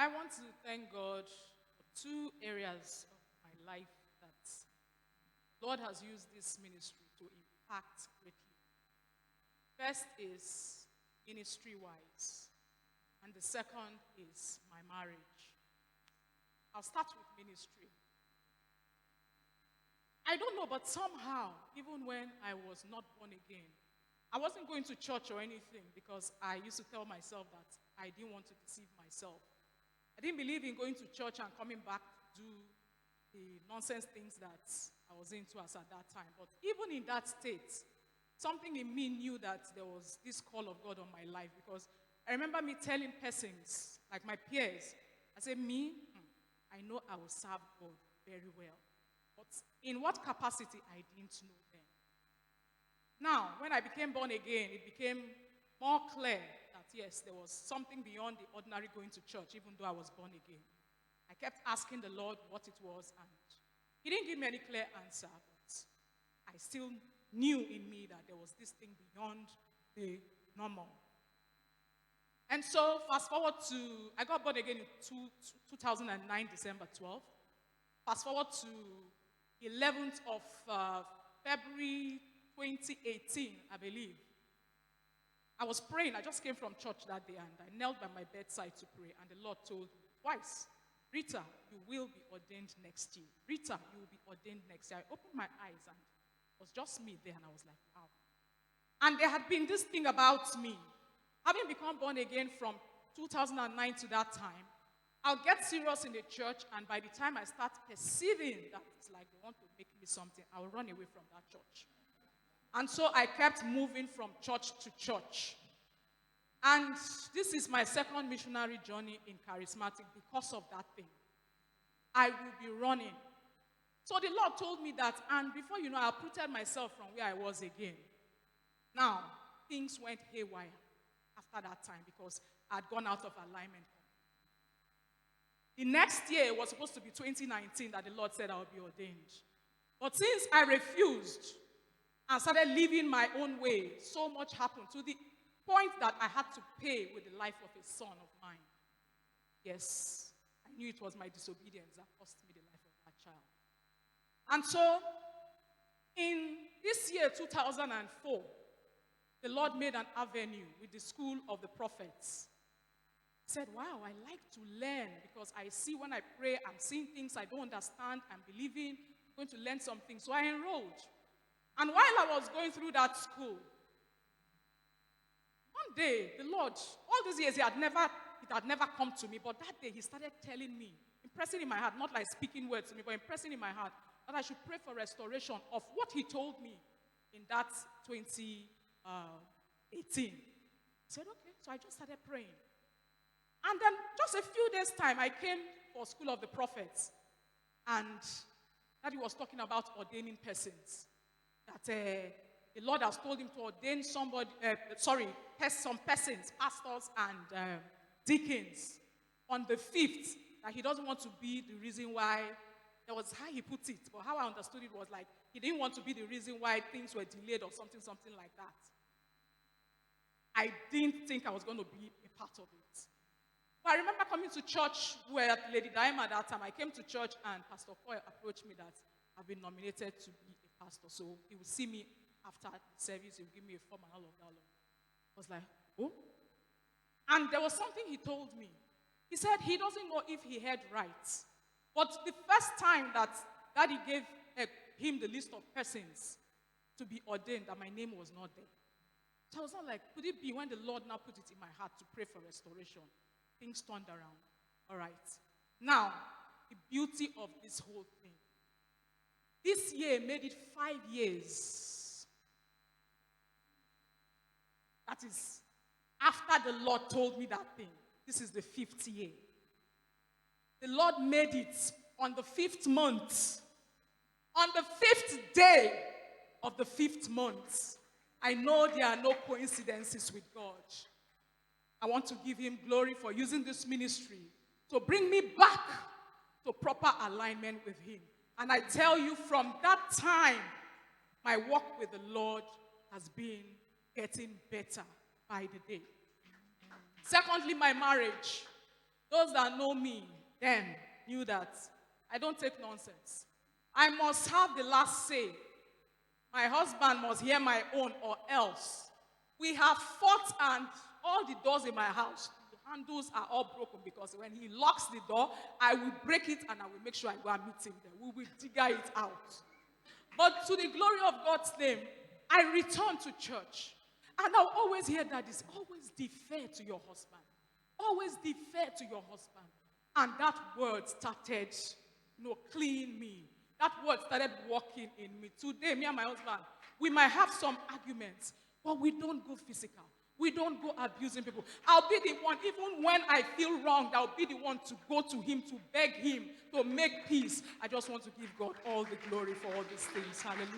I want to thank God for two areas of my life that Lord has used this ministry to impact greatly. First is ministry wise, and the second is my marriage. I'll start with ministry. I don't know, but somehow, even when I was not born again, I wasn't going to church or anything because I used to tell myself that I didn't want to deceive myself. I didn't believe in going to church and coming back to do the nonsense things that I was into as at that time. But even in that state, something in me knew that there was this call of God on my life because I remember me telling persons, like my peers, I said, I know I will serve God very well. But in what capacity, I didn't know then. Now, when I became born again, it became more clear that yes, there was something beyond the ordinary going to church, even though I was born again. I kept asking the Lord what it was, and He didn't give me any clear answer, but I still knew in me that there was this thing beyond the normal. And so, fast forward to, I got born again in 2009, December 12th. Fast forward to 11th of February 2018, I believe. I was praying. I just came from church that day, and I knelt by my bedside to pray, and the Lord told me twice, Rita, you will be ordained next year. Rita, you will be ordained next year. I opened my eyes, and it was just me there, and I was like, wow. And there had been this thing about me. Having become born again from 2009 to that time, I'll get serious in the church, and by the time I start perceiving that it's like they want to make me something, I'll run away from that church. And so I kept moving from church to church. And this is my second missionary journey in charismatic because of that thing. I will be running. So the Lord told me that, and before you know, I uprooted myself from where I was again. Now, things went haywire after that time because I'd gone out of alignment. The next year was supposed to be 2019 that the Lord said I would be ordained. But since I refused and started living my own way, so much happened to the point that I had to pay with the life of a son of mine. Yes, I knew it was my disobedience that cost me the life of that child. And so, in this year, 2004, the Lord made an avenue with the School of the Prophets. I said, wow, I like to learn because I see when I pray, I'm seeing things I don't understand, I'm believing, I'm going to learn something. So I enrolled. And while I was going through that school, one day, the Lord, all these years, it had never come to me, but that day he started telling me, impressing in my heart, not like speaking words to me, but impressing in my heart, that I should pray for restoration of what he told me in that 2018. I said, okay, so I just started praying. And then just a few days' time, I came for School of the Prophets, and Daddy was talking about ordaining persons. That the Lord has told him to ordain some persons, pastors and deacons, on the 5th, that he doesn't want to be the reason why, that was how he put it, but how I understood it was like, he didn't want to be the reason why things were delayed or something like that. I didn't think I was going to be a part of it. But I remember coming to church where Lady Daima at that time, I came to church and Pastor Foy approached me that I've been nominated to be a pastor. So he would see me after the service, he would give me a form and all of that. I was like, oh. And there was something he told me. He said he doesn't know if he heard right. But the first time that Daddy gave him the list of persons to be ordained, that my name was not there. So I was not like, could it be when the Lord now put it in my heart to pray for restoration? Things turned around. All right. Now, the beauty of this whole thing. This year made it 5 years. That is, after the Lord told me that thing, this is the 5th year. The Lord made it on the 5th month. On the 5th day of the 5th month. I know there are no coincidences with God. I want to give him glory for using this ministry to bring me back to proper alignment with him. And I tell you, from that time, my walk with the Lord has been getting better by the day. Secondly, my marriage. Those that know me then knew that I don't take nonsense. I must have the last say. My husband must hear my own or else. We have fought and all the doors in my house, the handles are all broken because when he locks the door, I will break it and I will make sure I go and meet him there. We will figure it out. But to the glory of God's name, I return to church. And I'll always hear that is always defer to your husband. Always defer to your husband. And that word started, clean me. That word started working in me. Today, me and my husband, we might have some arguments, but we don't go physical. We don't go abusing people. I'll be the one, even when I feel wrong, I'll be the one to go to him, to beg him, to make peace. I just want to give God all the glory for all these things. Hallelujah.